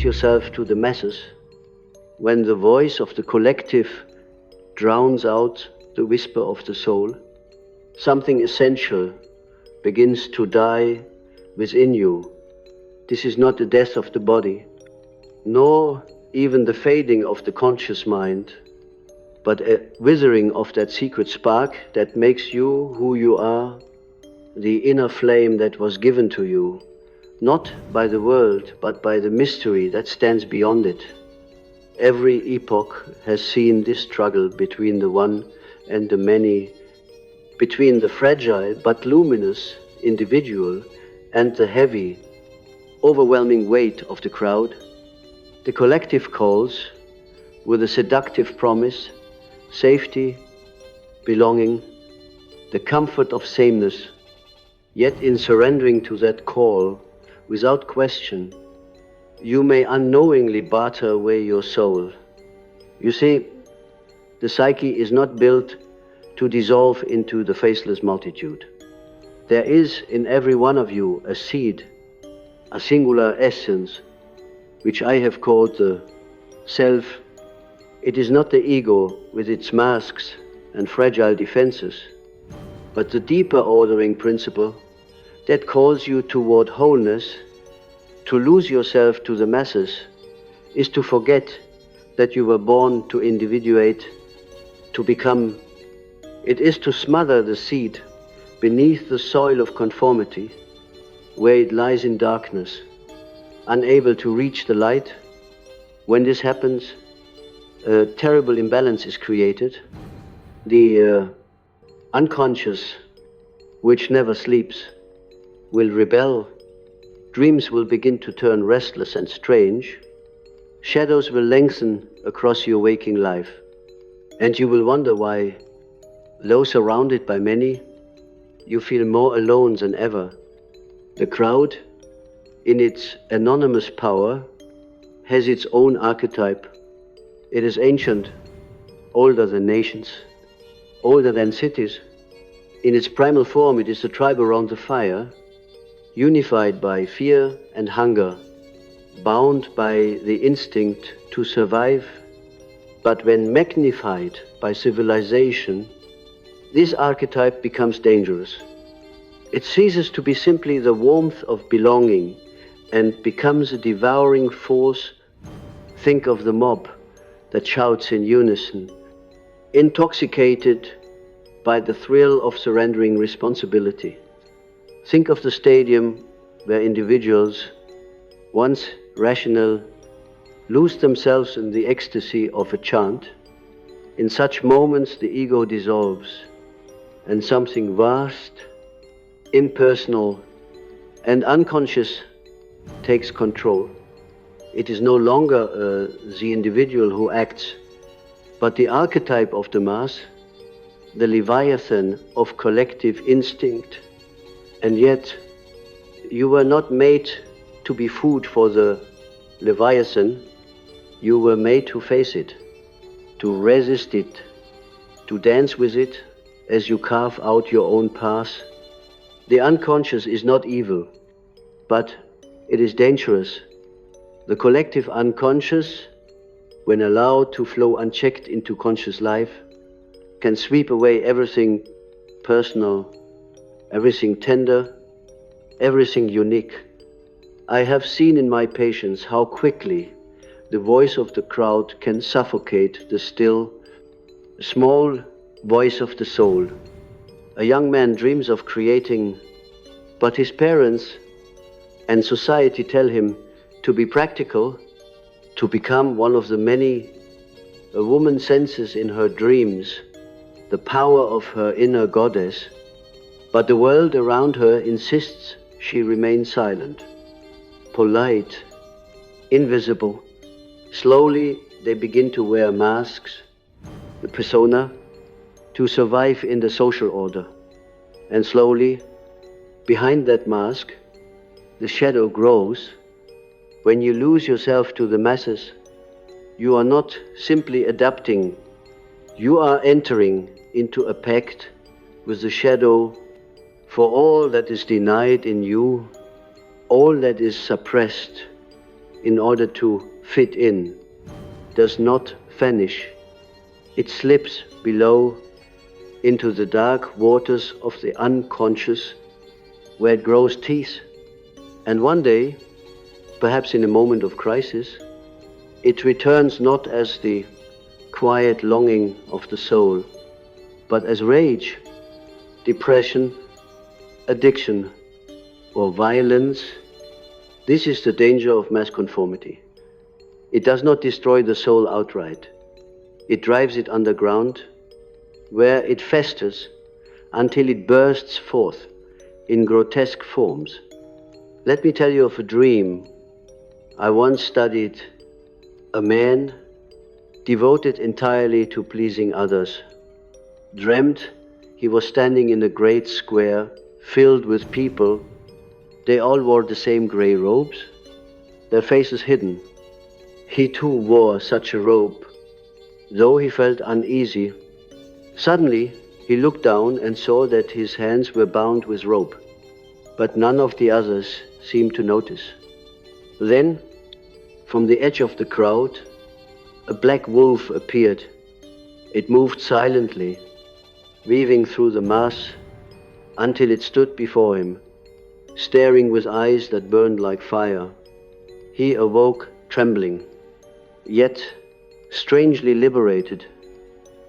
release yourself to the masses, when the voice of the collective drowns out the whisper of the soul, something essential begins to die within you. This is not the death of the body, nor even the fading of the conscious mind, but a withering of that secret spark that makes you who you are, the inner flame that was given to you, not by the world, but by the mystery that stands beyond it. Every epoch has seen this struggle between the one and the many, between the fragile but luminous individual and the heavy, overwhelming weight of the crowd. The collective calls, with a seductive promise, safety, belonging, the comfort of sameness. Yet in surrendering to that call, without question, you may unknowingly barter away your soul. You see, the psyche is not built to dissolve into the faceless multitude. There is in every one of you a seed, a singular essence, which I have called the self. It is not the ego with its masks and fragile defenses, but the deeper ordering principle that calls you toward wholeness. To lose yourself to the masses is to forget that you were born to individuate, to become. It is to smother the seed beneath the soil of conformity, where it lies in darkness, unable to reach the light. When this happens, a terrible imbalance is created. The unconscious, which never sleeps, will rebel. Dreams will begin to turn restless and strange. Shadows will lengthen across your waking life. And you will wonder why, though surrounded by many, you feel more alone than ever. The crowd, in its anonymous power, has its own archetype. It is ancient, older than nations, older than cities. In its primal form, it is the tribe around the fire, unified by fear and hunger, bound by the instinct to survive. But when magnified by civilization, this archetype becomes dangerous. It ceases to be simply the warmth of belonging and becomes a devouring force. Think of the mob that shouts in unison, intoxicated by the thrill of surrendering responsibility. Think of the stadium where individuals, once rational, lose themselves in the ecstasy of a chant. In such moments, the ego dissolves, and something vast, impersonal, and unconscious takes control. It is no longer the individual who acts, but the archetype of the mass, the leviathan of collective instinct. And yet, you were not made to be food for the leviathan. You were made to face it, to resist it, to dance with it as you carve out your own path. The unconscious is not evil, but it is dangerous. The collective unconscious, when allowed to flow unchecked into conscious life, can sweep away everything personal, everything tender, everything unique. I have seen in my patients how quickly the voice of the crowd can suffocate the still, small voice of the soul. A young man dreams of creating, but his parents and society tell him to be practical, to become one of the many. A woman senses in her dreams the power of her inner goddess, but the world around her insists she remain silent, polite, invisible. Slowly they begin to wear masks, the persona, to survive in the social order. And slowly, behind that mask, the shadow grows. When you lose yourself to the masses, you are not simply adapting, you are entering into a pact with the shadow for all that is denied in you, all that is suppressed, in order to fit in, does not vanish. It slips below into the dark waters of the unconscious, where it grows teeth. And one day, perhaps in a moment of crisis, it returns not as the quiet longing of the soul, but as rage, depression, addiction, or violence. This is the danger of mass conformity. It does not destroy the soul outright. It drives it underground, where it festers until it bursts forth in grotesque forms. Let me tell you of a dream. I once studied a man devoted entirely to pleasing others, dreamt he was standing in a great square filled with people. They all wore the same grey robes, their faces hidden. He too wore such a robe. Though he felt uneasy, suddenly he looked down and saw that his hands were bound with rope, but none of the others seemed to notice. Then, from the edge of the crowd, a black wolf appeared. It moved silently, weaving through the mass until it stood before him, staring with eyes that burned like fire. He awoke trembling, yet strangely liberated.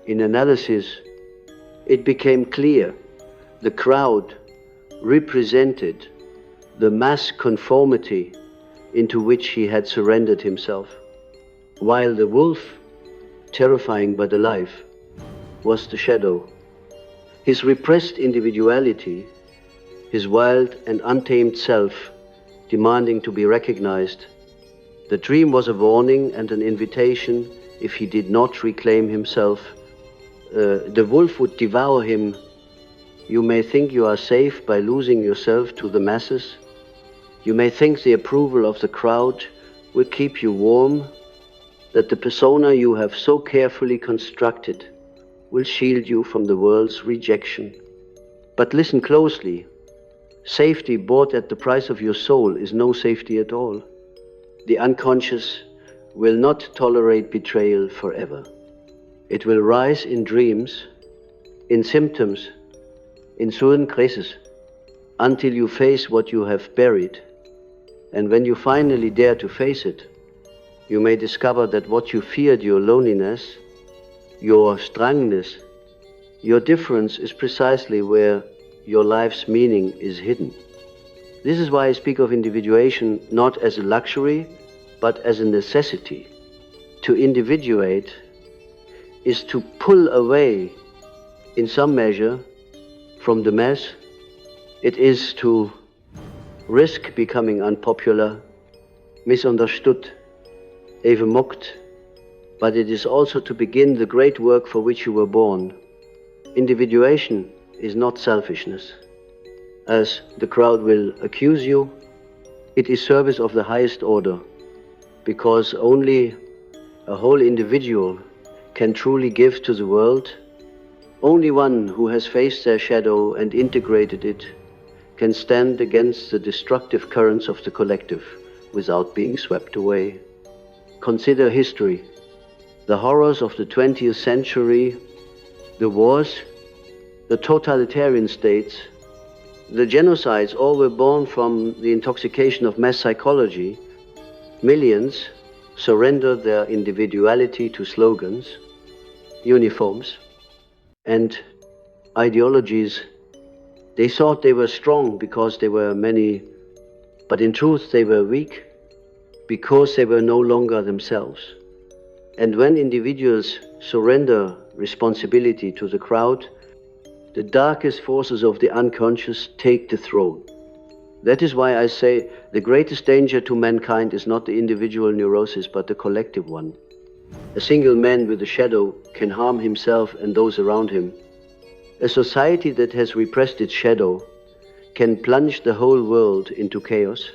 In analysis, it became clear the crowd represented the mass conformity into which he had surrendered himself, while the wolf, terrifying but alive, was the shadow. His repressed individuality, his wild and untamed self, demanding to be recognized. The dream was a warning and an invitation. If he did not reclaim himself, the wolf would devour him. You may think you are safe by losing yourself to the masses. You may think the approval of the crowd will keep you warm, that the persona you have so carefully constructed will shield you from the world's rejection. But listen closely. Safety bought at the price of your soul is no safety at all. The unconscious will not tolerate betrayal forever. It will rise in dreams, in symptoms, in sudden crises, until you face what you have buried. And when you finally dare to face it, you may discover that what you feared, your loneliness, your strangeness, your difference, is precisely where your life's meaning is hidden. This is why I speak of individuation not as a luxury, but as a necessity. To individuate is to pull away, in some measure, from the mass. It is to risk becoming unpopular, misunderstood, even mocked, but it is also to begin the great work for which you were born. Individuation is not selfishness. As the crowd will accuse you, it is service of the highest order, because only a whole individual can truly give to the world. Only one who has faced their shadow and integrated it can stand against the destructive currents of the collective without being swept away. Consider history, the horrors of the 20th century, the wars, the totalitarian states, the genocides, all were born from the intoxication of mass psychology. Millions surrendered their individuality to slogans, uniforms, and ideologies. They thought they were strong because they were many, but in truth they were weak because they were no longer themselves. And when individuals surrender responsibility to the crowd, the darkest forces of the unconscious take the throne. That is why I say the greatest danger to mankind is not the individual neurosis, but the collective one. A single man with a shadow can harm himself and those around him. A society that has repressed its shadow can plunge the whole world into chaos.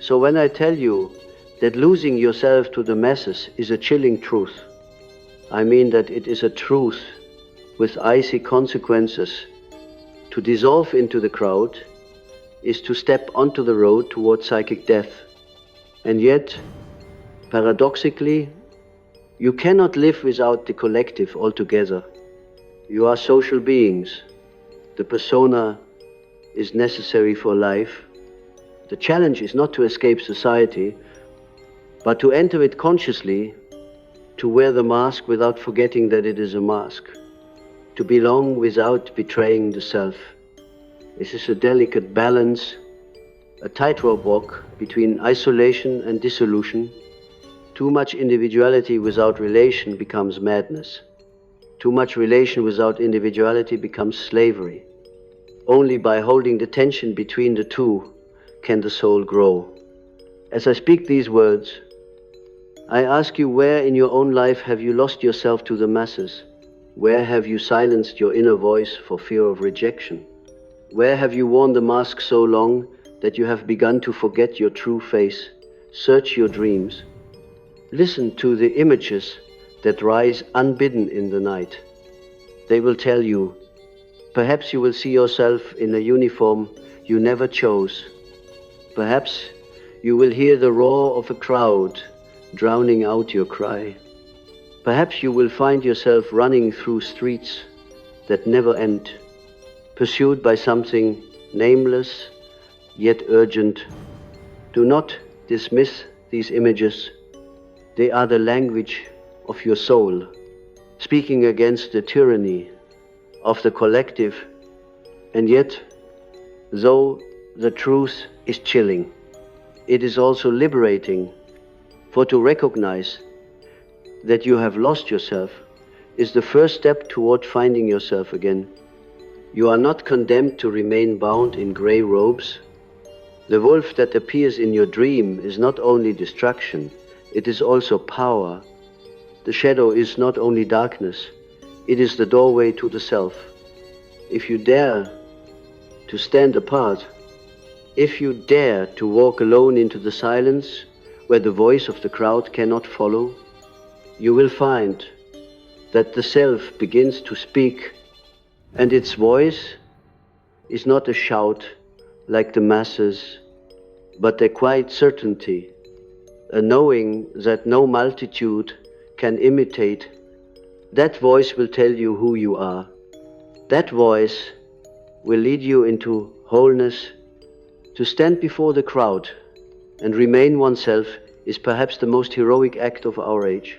So when I tell you that losing yourself to the masses is a chilling truth, I mean that it is a truth with icy consequences. To dissolve into the crowd is to step onto the road toward psychic death. And yet, paradoxically, you cannot live without the collective altogether. You are social beings. The persona is necessary for life. The challenge is not to escape society, but to enter it consciously, to wear the mask without forgetting that it is a mask, to belong without betraying the self. This is a delicate balance, a tightrope walk between isolation and dissolution. Too much individuality without relation becomes madness. Too much relation without individuality becomes slavery. Only by holding the tension between the two can the soul grow. As I speak these words, I ask you, where in your own life have you lost yourself to the masses? Where have you silenced your inner voice for fear of rejection? Where have you worn the mask so long that you have begun to forget your true face? Search your dreams. Listen to the images that rise unbidden in the night. They will tell you. Perhaps you will see yourself in a uniform you never chose. Perhaps you will hear the roar of a crowd drowning out your cry. Perhaps you will find yourself running through streets that never end, pursued by something nameless yet urgent. Do not dismiss these images. They are the language of your soul, speaking against the tyranny of the collective. And yet, though the truth is chilling, it is also liberating, for to recognize that you have lost yourself is the first step toward finding yourself again. You are not condemned to remain bound in gray robes. The wolf that appears in your dream is not only destruction, it is also power. The shadow is not only darkness, it is the doorway to the self. If you dare to stand apart, if you dare to walk alone into the silence where the voice of the crowd cannot follow, you will find that the self begins to speak, and its voice is not a shout like the masses, but a quiet certainty, a knowing that no multitude can imitate. That voice will tell you who you are. That voice will lead you into wholeness. To stand before the crowd and remain oneself is perhaps the most heroic act of our age.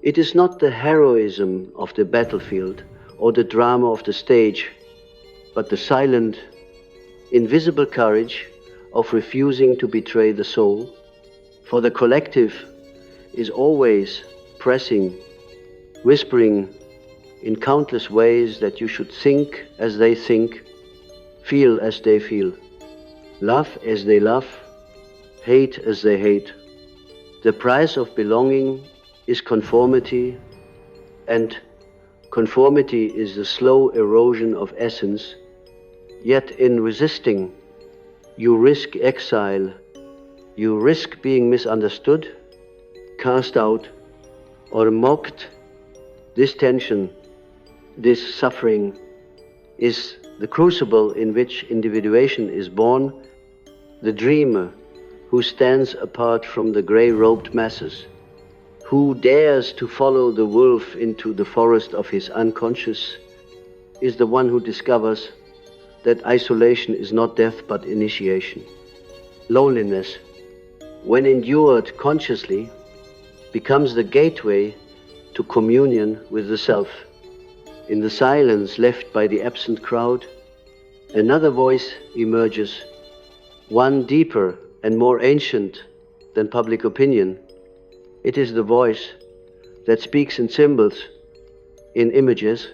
It is not the heroism of the battlefield or the drama of the stage, but the silent, invisible courage of refusing to betray the soul. For the collective is always pressing, whispering in countless ways that you should think as they think, feel as they feel, love as they love, hate as they hate. The price of belonging is conformity, and conformity is the slow erosion of essence. Yet in resisting, you risk exile, you risk being misunderstood, cast out, or mocked. This tension, this suffering, is the crucible in which individuation is born, the dreamer who stands apart from the grey-robed masses, who dares to follow the wolf into the forest of his unconscious, is the one who discovers that isolation is not death but initiation. Loneliness, when endured consciously, becomes the gateway to communion with the self. In the silence left by the absent crowd, another voice emerges, one deeper and more ancient than public opinion. It is the voice that speaks in symbols, in images,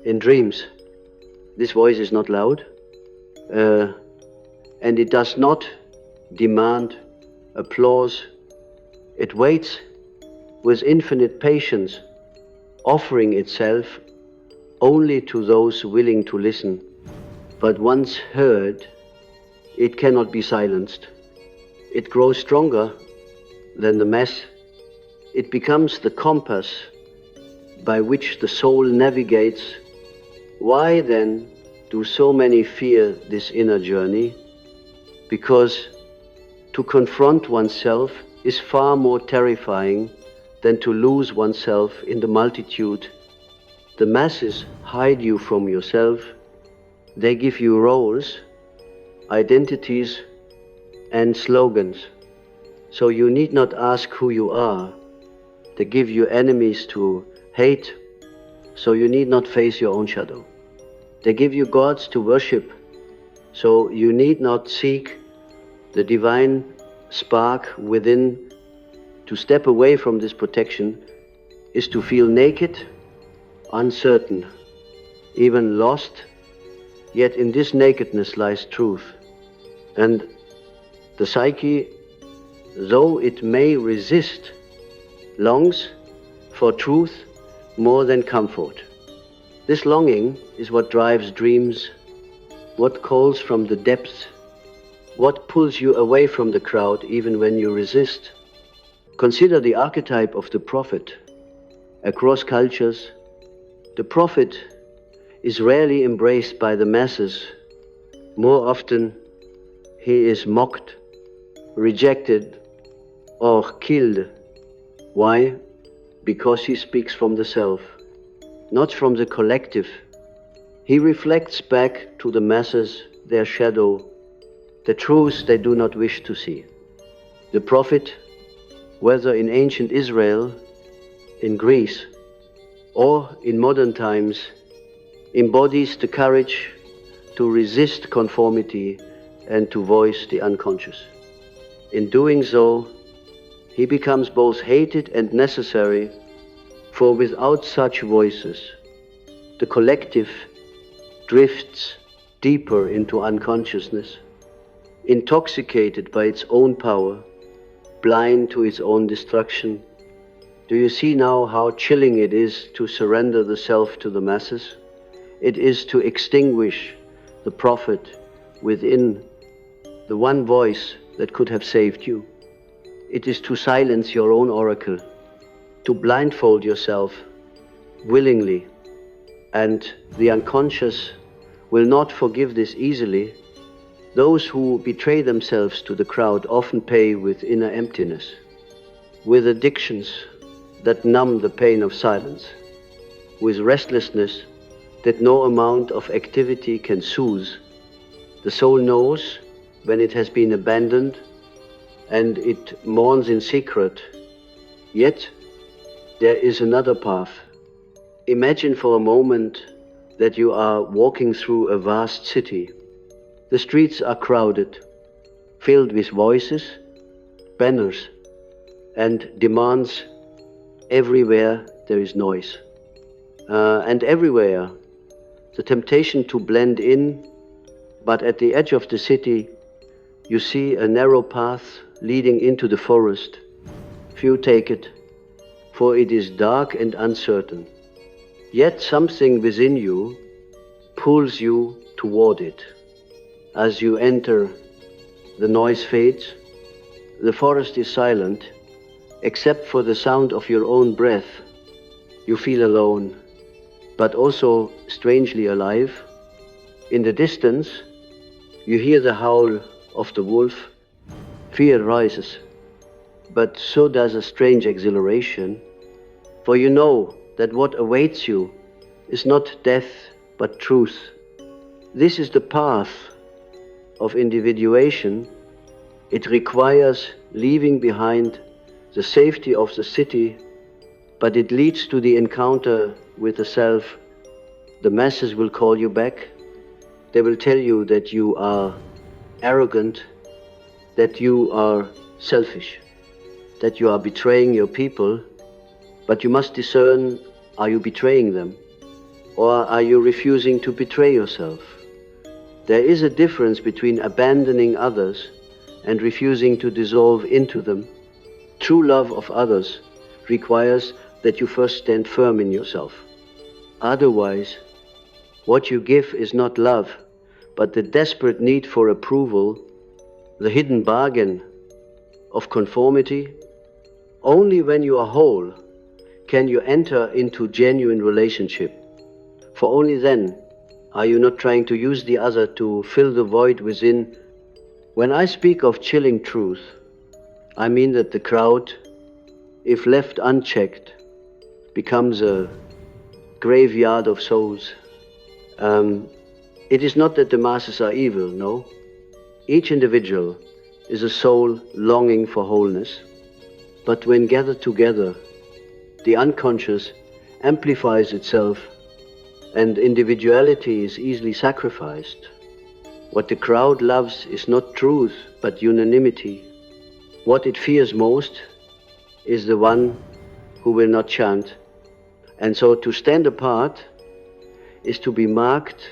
in dreams. This voice is not loud, and it does not demand applause. It waits with infinite patience, offering itself only to those willing to listen. But once heard, it cannot be silenced. It grows stronger than the mass. It becomes the compass by which the soul navigates. Why then do so many fear this inner journey? Because to confront oneself is far more terrifying than to lose oneself in the multitude. The masses hide you from yourself. They give you roles, identities, and slogans. So you need not ask who you are. They give you enemies to hate, so you need not face your own shadow. They give you gods to worship, so you need not seek the divine spark within. To step away from this protection is to feel naked, uncertain, even lost, yet in this nakedness lies truth. And the psyche, though it may resist, longs for truth more than comfort. This longing is what drives dreams, what calls from the depths, what pulls you away from the crowd even when you resist. Consider the archetype of the prophet. Across cultures, the prophet is rarely embraced by the masses. More often, he is mocked, rejected, or killed. Why? Because he speaks from the self, not from the collective. He reflects back to the masses their shadow, the truths they do not wish to see. The prophet, whether in ancient Israel, in Greece, or in modern times, embodies the courage to resist conformity and to voice the unconscious. In doing so, he becomes both hated and necessary, for without such voices, the collective drifts deeper into unconsciousness, intoxicated by its own power, blind to its own destruction. Do you see now how chilling it is to surrender the self to the masses? It is to extinguish the prophet within, the one voice that could have saved you. It is to silence your own oracle, to blindfold yourself willingly, and the unconscious will not forgive this easily. Those who betray themselves to the crowd often pay with inner emptiness, with addictions that numb the pain of silence, with restlessness that no amount of activity can soothe. The soul knows when it has been abandoned, and it mourns in secret. Yet there is another path. Imagine for a moment that you are walking through a vast city. The streets are crowded, filled with voices, banners, and demands. Everywhere there is noise. And everywhere the temptation to blend in, but at the edge of the city you see a narrow path leading into the forest. Few take it, for it is dark and uncertain. Yet something within you pulls you toward it. As you enter, the noise fades, the forest is silent, except for the sound of your own breath. You feel alone, but also strangely alive. In the distance, you hear the howl of the wolf. Fear rises, but so does a strange exhilaration, for you know that what awaits you is not death, but truth. This is the path of individuation. It requires leaving behind the safety of the city, but it leads to the encounter with the self. The masses will call you back. They will tell you that you are arrogant, that you are selfish, that you are betraying your people, but you must discern, are you betraying them, or are you refusing to betray yourself? There is a difference between abandoning others and refusing to dissolve into them. True love of others requires that you first stand firm in yourself. Otherwise, what you give is not love, but the desperate need for approval, the hidden bargain of conformity. Only when you are whole can you enter into genuine relationship. For only then are you not trying to use the other to fill the void within, When I speak of chilling truth, I mean that the crowd, if left unchecked, becomes a graveyard of souls. It is not that the masses are evil, no. Each individual is a soul longing for wholeness. But when gathered together, the unconscious amplifies itself and individuality is easily sacrificed. What the crowd loves is not truth, but unanimity. What it fears most is the one who will not chant. And so to stand apart is to be marked,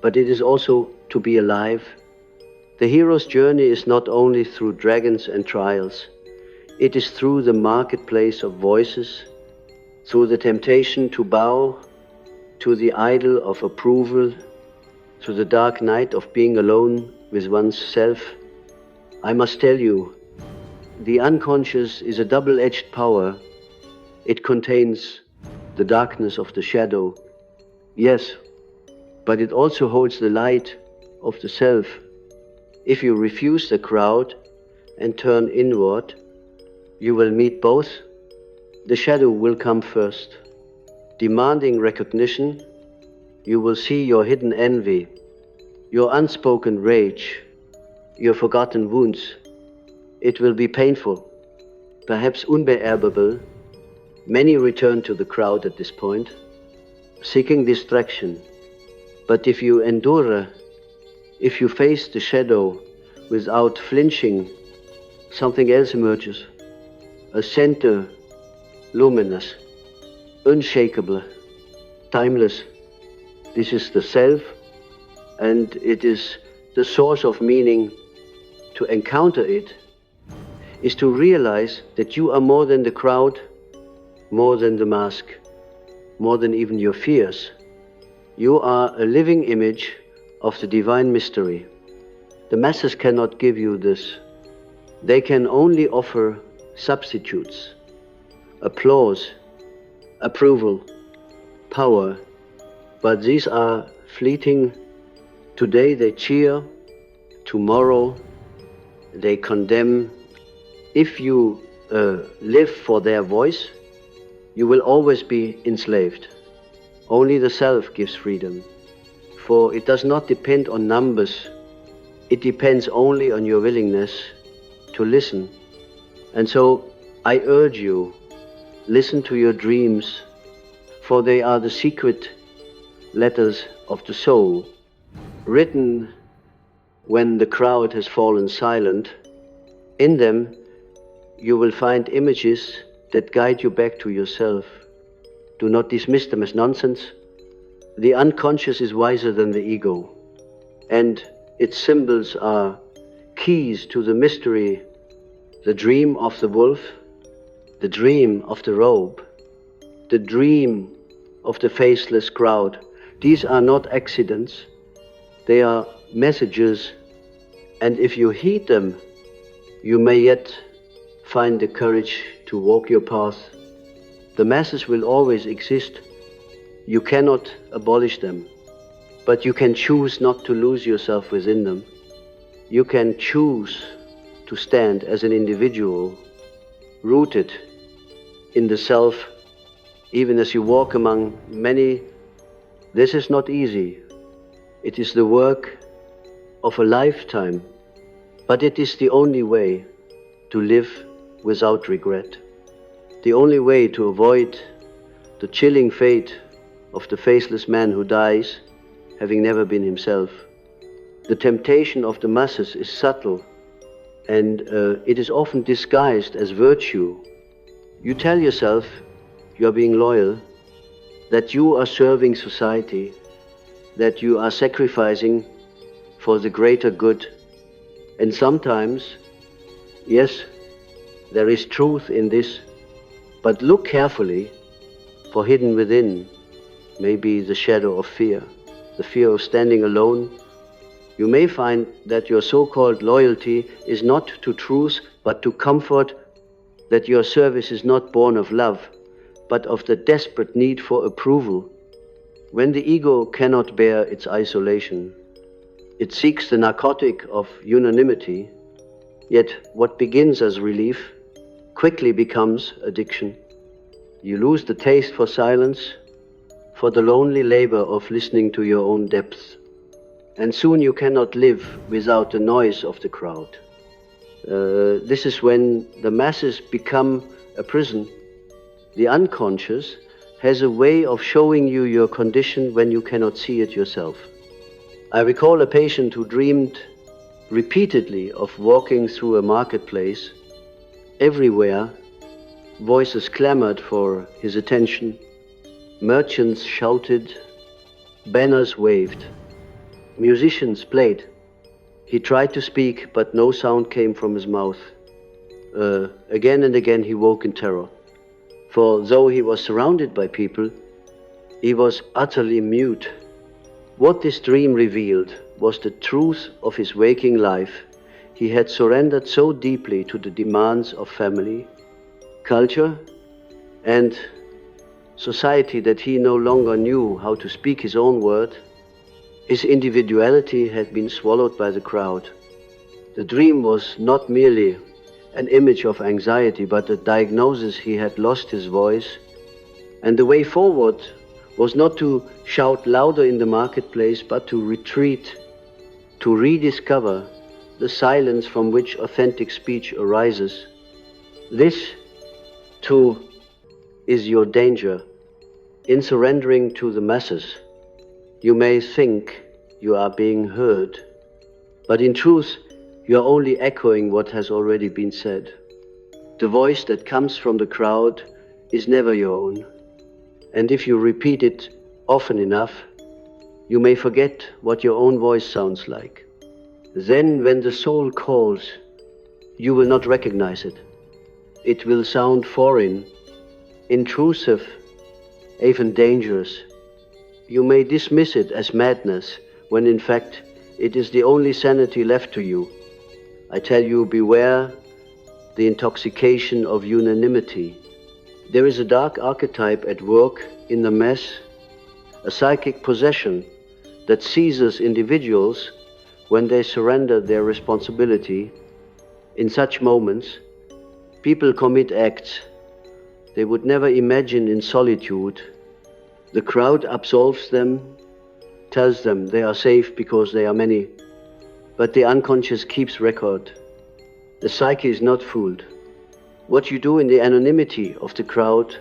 but it is also to be alive. The hero's journey is not only through dragons and trials. It is through the marketplace of voices, through the temptation to bow to the idol of approval, through the dark night of being alone with one's self. I must tell you, the unconscious is a double-edged power. It contains the darkness of the shadow, yes, but it also holds the light of the self. If you refuse the crowd and turn inward, you will meet both. The shadow will come first. Demanding recognition, you will see your hidden envy, your unspoken rage, your forgotten wounds. It will be painful, perhaps unbearable. Many return to the crowd at this point, seeking distraction. But if you endure, if you face the shadow without flinching, something else emerges. A center, luminous, unshakable, timeless. This is the self, and it is the source of meaning. To encounter it is to realize that you are more than the crowd, more than the mask, more than even your fears. You are a living image of the divine mystery. The masses cannot give you this. They can only offer substitutes, applause, approval, power, but these are fleeting. Today they cheer, tomorrow they condemn. If you live for their voice, you will always be enslaved. Only the self gives freedom, for it does not depend on numbers. It depends only on your willingness to listen. And so I urge you, listen to your dreams, for they are the secret letters of the soul, written when the crowd has fallen silent. In them you will find images that guide you back to yourself. Do not dismiss them as nonsense. The unconscious is wiser than the ego, and its symbols are keys to the mystery. The dream of the wolf, the dream of the robe, the dream of the faceless crowd. These are not accidents, they are messages, and if you heed them, you may yet find the courage to walk your path. The masses will always exist. You cannot abolish them, but you can choose not to lose yourself within them. You can choose to stand as an individual, rooted in the self, even as you walk among many. This is not easy. It is the work of a lifetime, but it is the only way to live without regret. The only way to avoid the chilling fate of the faceless man who dies, having never been himself. The temptation of the masses is subtle, and it is often disguised as virtue. You tell yourself you are being loyal, that you are serving society, that you are sacrificing for the greater good. And sometimes, yes, there is truth in this, but look carefully, for hidden within may be the shadow of fear, the fear of standing alone. You may find that your so-called loyalty is not to truth, but to comfort, that your service is not born of love, but of the desperate need for approval. When the ego cannot bear its isolation, It seeks the narcotic of unanimity, yet what begins as relief quickly becomes addiction. You lose the taste for silence, for the lonely labor of listening to your own depths. And soon you cannot live without the noise of the crowd. This is when the masses become a prison. The unconscious has a way of showing you your condition when you cannot see it yourself. I recall a patient who dreamed repeatedly of walking through a marketplace. Everywhere, voices clamored for his attention. Merchants shouted, banners waved, musicians played. He tried to speak, but no sound came from his mouth. Again and again he woke in terror. For though he was surrounded by people, he was utterly mute. What this dream revealed was the truth of his waking life. He had surrendered so deeply to the demands of family, culture, and society that he no longer knew how to speak his own word. His individuality had been swallowed by the crowd. The dream was not merely an image of anxiety, but a diagnosis he had lost his voice. And the way forward was not to shout louder in the marketplace, but to retreat, to rediscover the silence from which authentic speech arises. This, too, is your danger. In surrendering to the masses, you may think you are being heard, but in truth, you are only echoing what has already been said. The voice that comes from the crowd is never your own, and if you repeat it often enough, you may forget what your own voice sounds like. Then, when the soul calls, you will not recognize it. It will sound foreign, intrusive, even dangerous. You may dismiss it as madness, when in fact it is the only sanity left to you. I tell you, beware the intoxication of unanimity. There is a dark archetype at work in the mass, a psychic possession that seizes individuals when they surrender their responsibility. In such moments, people commit acts they would never imagine in solitude. The crowd absolves them, tells them they are safe because they are many, but the unconscious keeps record. The psyche is not fooled. What you do in the anonymity of the crowd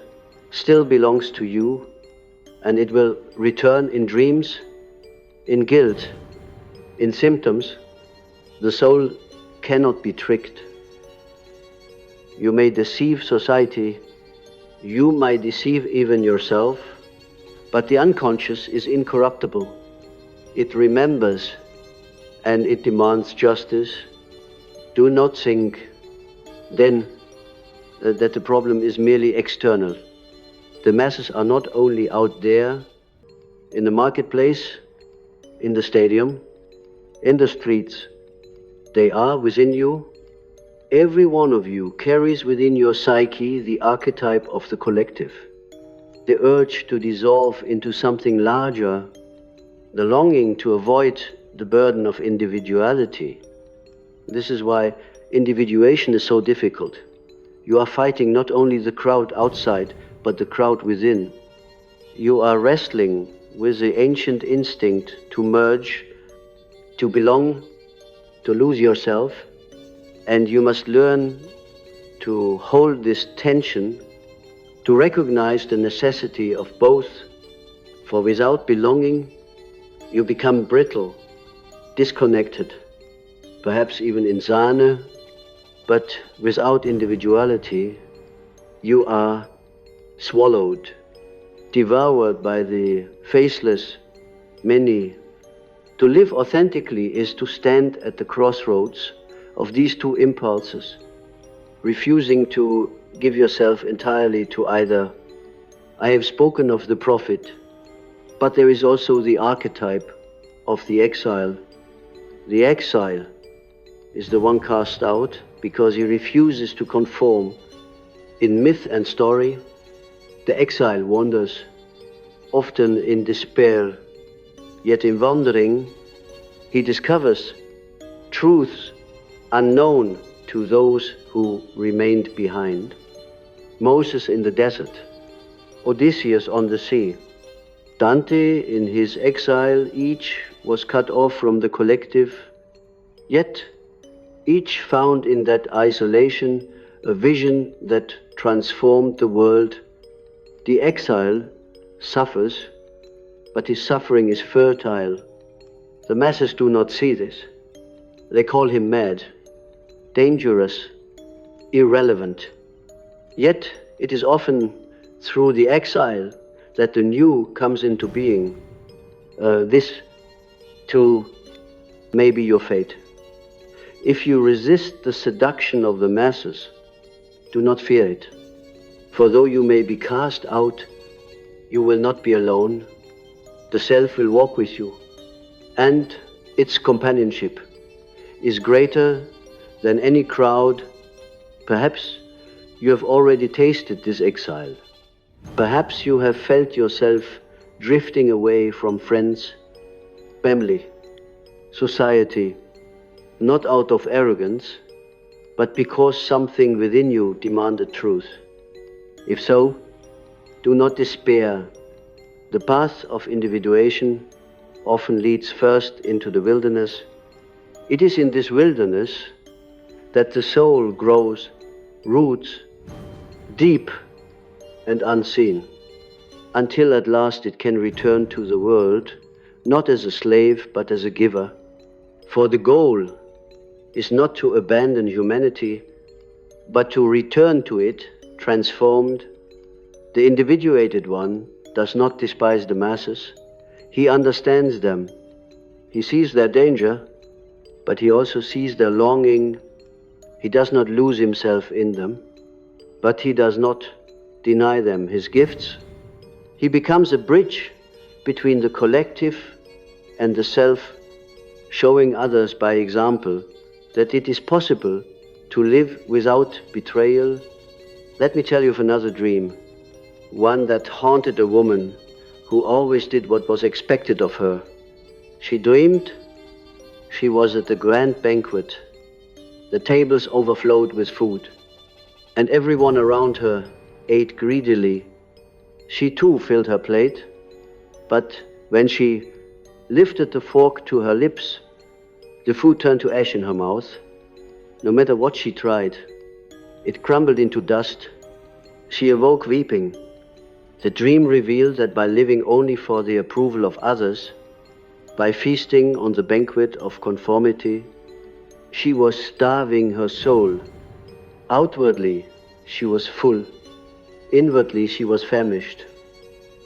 still belongs to you, and it will return in dreams, in guilt, in symptoms. The soul cannot be tricked. You may deceive society, you might deceive even yourself, but the unconscious is incorruptible. It remembers and it demands justice. Do not think then that the problem is merely external. The masses are not only out there, in the marketplace, in the stadium, in the streets. They are within you. Every one of you carries within your psyche the archetype of the collective, the urge to dissolve into something larger, the longing to avoid the burden of individuality. This is why individuation is so difficult. You are fighting not only the crowd outside, but the crowd within. You are wrestling with the ancient instinct to merge, to belong, to lose yourself, and you must learn to hold this tension, to recognize the necessity of both, for without belonging, you become brittle, disconnected, perhaps even insane, but without individuality, you are swallowed, devoured by the faceless many. To live authentically is to stand at the crossroads of these two impulses, refusing to give yourself entirely to either. I have spoken of the prophet, but there is also the archetype of the exile. The exile is the one cast out because he refuses to conform. In myth and story, the exile wanders, often in despair, yet in wandering, He discovers truths unknown to those who remained behind. Moses in the desert, Odysseus on the sea, Dante in his exile, each was cut off from the collective, yet each found in that isolation a vision that transformed the world. The exile suffers, but his suffering is fertile. The masses do not see this. They call him mad, dangerous, irrelevant. Yet it is often through the exile that the new comes into being. This too may be your fate. If you resist the seduction of the masses, do not fear it. For though you may be cast out, you will not be alone. The self will walk with you, and its companionship is greater than any crowd. Perhaps you have already tasted this exile. Perhaps you have felt yourself drifting away from friends, family, society, not out of arrogance, but because something within you demanded truth. If so, do not despair. The path of individuation often leads first into the wilderness. It is in this wilderness that the soul grows roots deep and unseen, until at last it can return to the world, not as a slave, but as a giver. For the goal is not to abandon humanity, but to return to it transformed. The individuated one does not despise the masses. He understands them. He sees their danger, but he also sees their longing. He does not lose himself in them, but he does not deny them his gifts. He becomes a bridge between the collective and the self, showing others by example that it is possible to live without betrayal. Let me tell you of another dream, one that haunted a woman who always did what was expected of her. She dreamed she was at a grand banquet. The tables overflowed with food, and everyone around her ate greedily. She too filled her plate, but when she lifted the fork to her lips, the food turned to ash in her mouth. No matter what she tried, it crumbled into dust. She awoke weeping. The dream revealed that by living only for the approval of others, by feasting on the banquet of conformity, she was starving her soul. Outwardly, she was full. Inwardly, she was famished.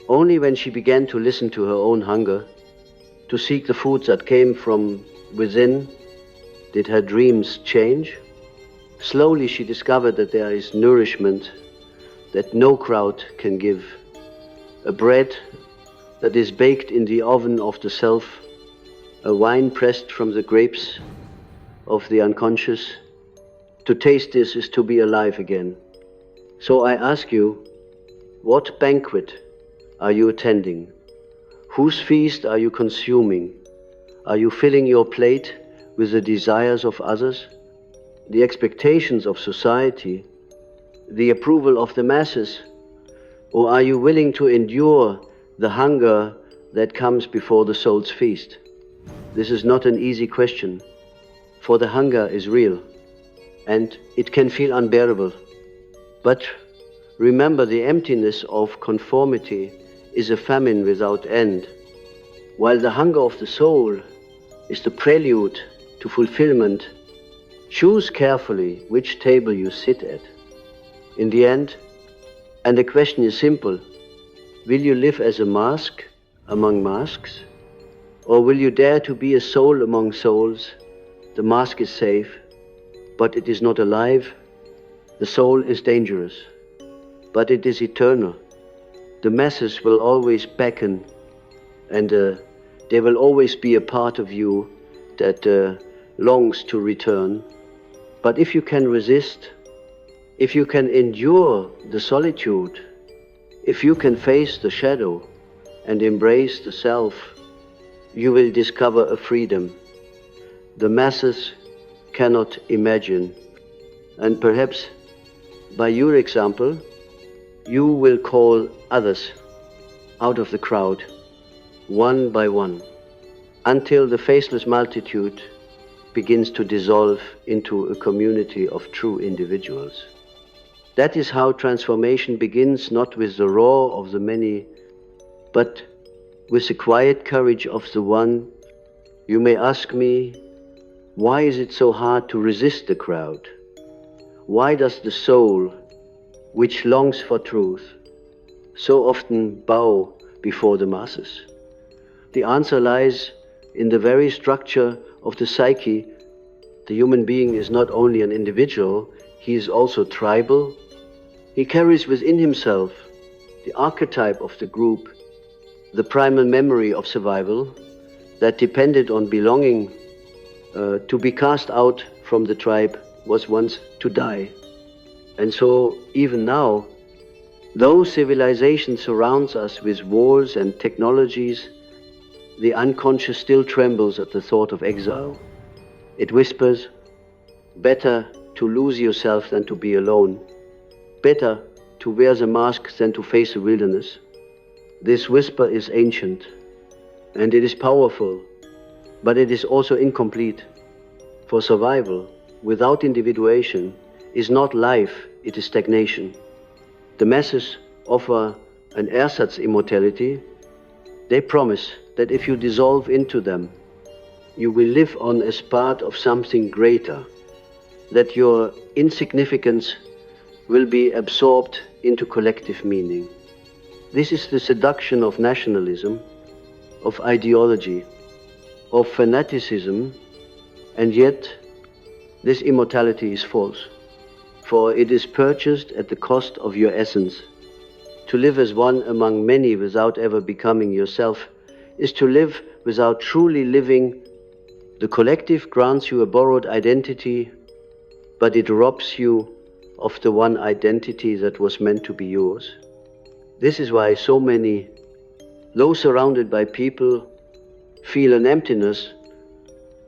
Only when she began to listen to her own hunger, to seek the foods that came from within, did her dreams change. Slowly she discovered that there is nourishment that no crowd can give. A bread that is baked in the oven of the self, a wine pressed from the grapes of the unconscious. To taste this is to be alive again. So I ask you, what banquet are you attending? Whose feast are you consuming? Are you filling your plate with the desires of others, the expectations of society, the approval of the masses? Or are you willing to endure the hunger that comes before the soul's feast? This is not an easy question, for the hunger is real, and it can feel unbearable. But remember, the emptiness of conformity is a famine without end, while the hunger of the soul is the prelude to fulfillment. Choose carefully which table you sit at. In the end, and the question is simple, will you live as a mask among masks? Or will you dare to be a soul among souls? The mask is safe, but it is not alive. The soul is dangerous, but it is eternal. The masses will always beckon, and there will always be a part of you that longs to return. But if you can resist, if you can endure the solitude, if you can face the shadow and embrace the self, you will discover a freedom the masses cannot imagine. And perhaps by your example, you will call others out of the crowd, one by one, until the faceless multitude begins to dissolve into a community of true individuals. That is how transformation begins, not with the roar of the many, but with the quiet courage of the one. You may ask me, why is it so hard to resist the crowd? Why does the soul, which longs for truth, so often bow before the masses? The answer lies in the very structure of the psyche. The human being is not only an individual, he is also tribal. He carries within himself the archetype of the group, the primal memory of survival that depended on belonging. To be cast out from the tribe was once to die. And so even now, though civilization surrounds us with wars and technologies, the unconscious still trembles at the thought of exile. It whispers, better to lose yourself than to be alone. Better to wear the mask than to face the wilderness. This whisper is ancient, and it is powerful, but it is also incomplete. For survival, without individuation, is not life, it is stagnation. The masses offer an ersatz immortality. They promise that if you dissolve into them, you will live on as part of something greater, that your insignificance will be absorbed into collective meaning. This is the seduction of nationalism, of ideology, of fanaticism, and yet this immortality is false, for it is purchased at the cost of your essence. To live as one among many without ever becoming yourself is to live without truly living. The collective grants you a borrowed identity, but it robs you of the one identity that was meant to be yours. This is why so many, though surrounded by people, feel an emptiness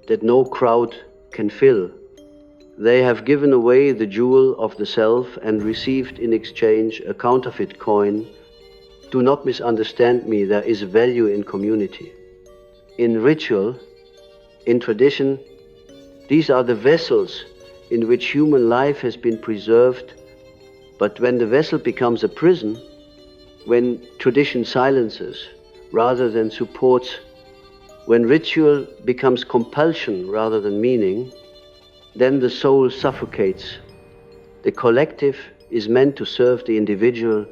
that no crowd can fill. They have given away the jewel of the self and received in exchange a counterfeit coin. Do not misunderstand me, there is value in community. In ritual, in tradition, these are the vessels in which human life has been preserved. But when the vessel becomes a prison, when tradition silences rather than supports, when ritual becomes compulsion rather than meaning, then the soul suffocates. The collective is meant to serve the individual,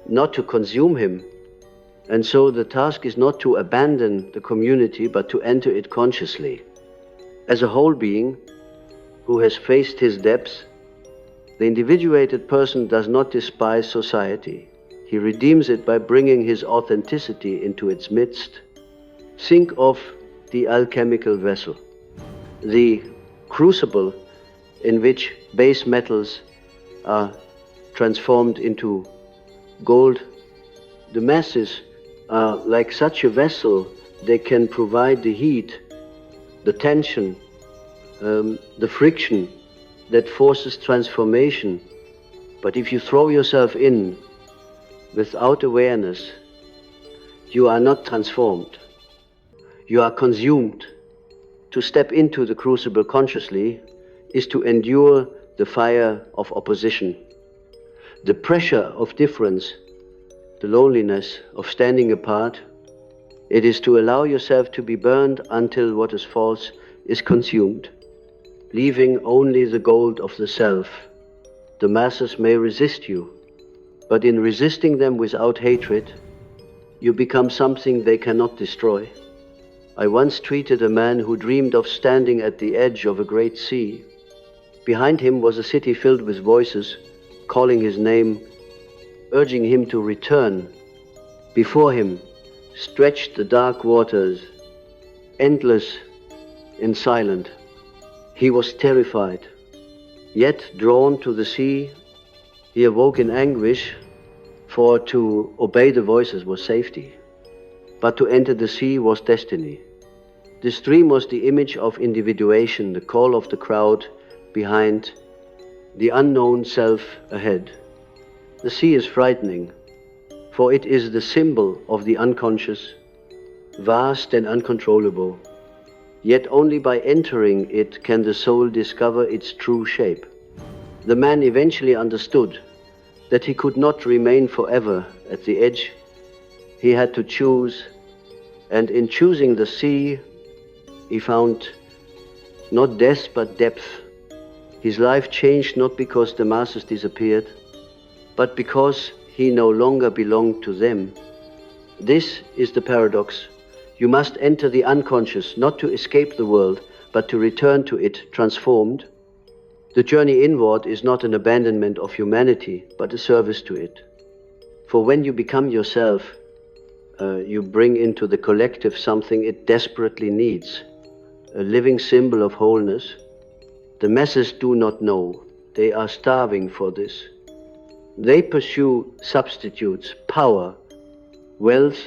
not to consume him. And so the task is not to abandon the community, but to enter it consciously. As a whole being who has faced his depths, the individuated person does not despise society. He redeems it by bringing his authenticity into its midst. Think of the alchemical vessel, the crucible in which base metals are transformed into gold. The masses are like such a vessel. They can provide the heat, the tension, the friction that forces transformation. But if you throw yourself in without awareness, you are not transformed. You are consumed. To step into the crucible consciously is to endure the fire of opposition, the pressure of difference, the loneliness of standing apart. It is to allow yourself to be burned until what is false is consumed, leaving only the gold of the self. The masses may resist you, but in resisting them without hatred, you become something they cannot destroy. I once treated a man who dreamed of standing at the edge of a great sea. Behind him was a city filled with voices, calling his name, urging him to return. Before him stretched the dark waters, endless and silent. He was terrified, yet drawn to the sea. He awoke in anguish, for to obey the voices was safety, but to enter the sea was destiny. This dream was the image of individuation, the call of the crowd behind, the unknown self ahead. The sea is frightening, for it is the symbol of the unconscious, vast and uncontrollable. Yet only by entering it can the soul discover its true shape. The man eventually understood that he could not remain forever at the edge. He had to choose, and in choosing the sea, he found not death but depth. His life changed not because the masses disappeared, but because he no longer belonged to them. This is the paradox. You must enter the unconscious, not to escape the world, but to return to it transformed. The journey inward is not an abandonment of humanity, but a service to it. For when you become yourself, you bring into the collective something it desperately needs, a living symbol of wholeness. The masses do not know. They are starving for this. They pursue substitutes, power, wealth,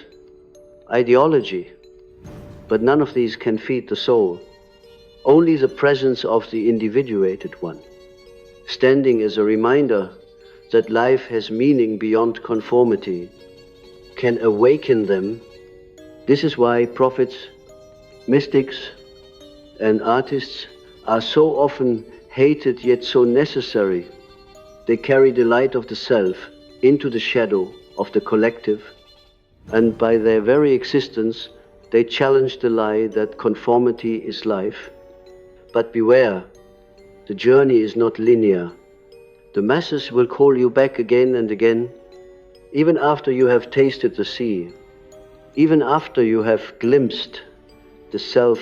ideology, but none of these can feed the soul. Only the presence of the individuated one, standing as a reminder that life has meaning beyond conformity, can awaken them. This is why prophets, mystics, and artists are so often hated yet so necessary. They carry the light of the self into the shadow of the collective, and by their very existence they challenge the lie that conformity is life. But beware, the journey is not linear. The masses will call you back again and again, even after you have tasted the sea, even after you have glimpsed the self.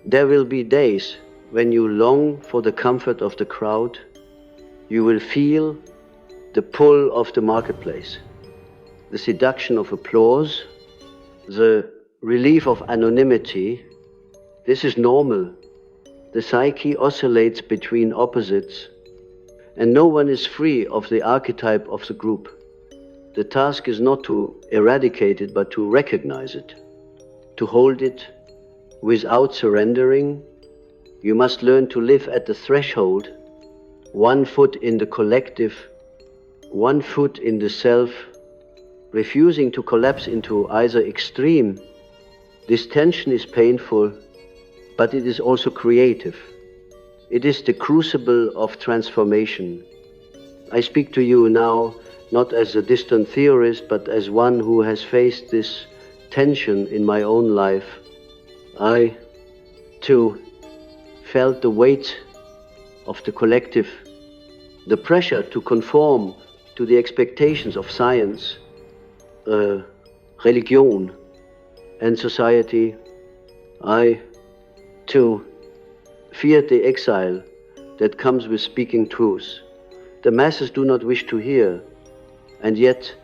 There will be days when you long for the comfort of the crowd. You will feel the pull of the marketplace, the seduction of applause, the relief of anonymity. This is normal. The psyche oscillates between opposites, and no one is free of the archetype of the group. The task is not to eradicate it, but to recognize it, to hold it without surrendering. You must learn to live at the threshold, one foot in the collective, one foot in the self, refusing to collapse into either extreme. This tension is painful, but it is also creative. It is the crucible of transformation. I speak to you now not as a distant theorist, but as one who has faced this tension in my own life. I, too, felt the weight of the collective, the pressure to conform to the expectations of science, religion, and society. I, too, feared the exile that comes with speaking truth. The masses do not wish to hear, and yet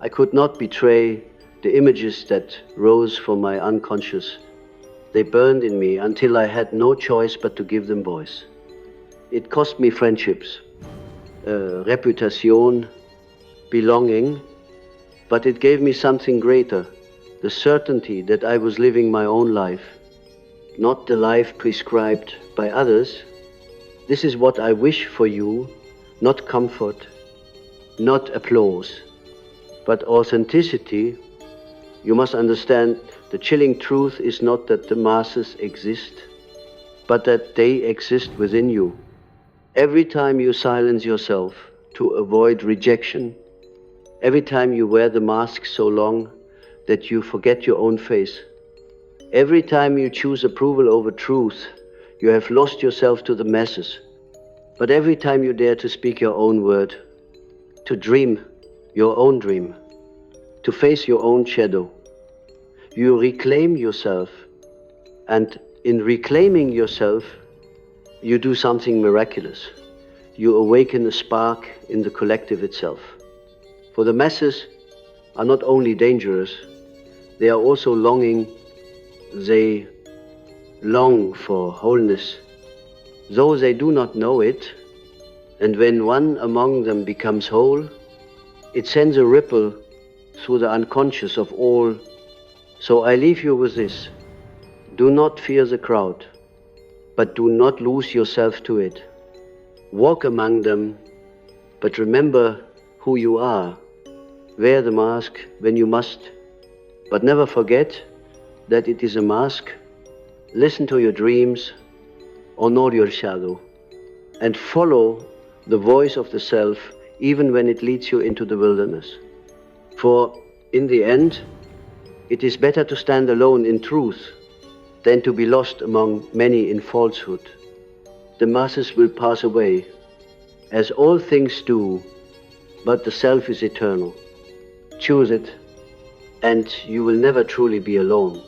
I could not betray the images that rose from my unconscious. They burned in me until I had no choice but to give them voice. It cost me friendships, reputation, belonging, but it gave me something greater, the certainty that I was living my own life, not the life prescribed by others. This is what I wish for you, not comfort, not applause, but authenticity. You must understand the chilling truth is not that the masses exist, but that they exist within you. Every time you silence yourself to avoid rejection, every time you wear the mask so long that you forget your own face, every time you choose approval over truth, you have lost yourself to the masses. But every time you dare to speak your own word, to dream your own dream, to face your own shadow, you reclaim yourself. And in reclaiming yourself, you do something miraculous. You awaken a spark in the collective itself. For the masses are not only dangerous, they are also longing. They long for wholeness, though they do not know it. And when one among them becomes whole, it sends a ripple through the unconscious of all. So I leave you with this. Do not fear the crowd, but do not lose yourself to it. Walk among them, but remember who you are. Wear the mask when you must, but never forget that it is a mask. Listen to your dreams, honor your shadow, and follow the voice of the self even when it leads you into the wilderness. For in the end, it is better to stand alone in truth than to be lost among many in falsehood. The masses will pass away, as all things do, but the self is eternal. Choose it, and you will never truly be alone.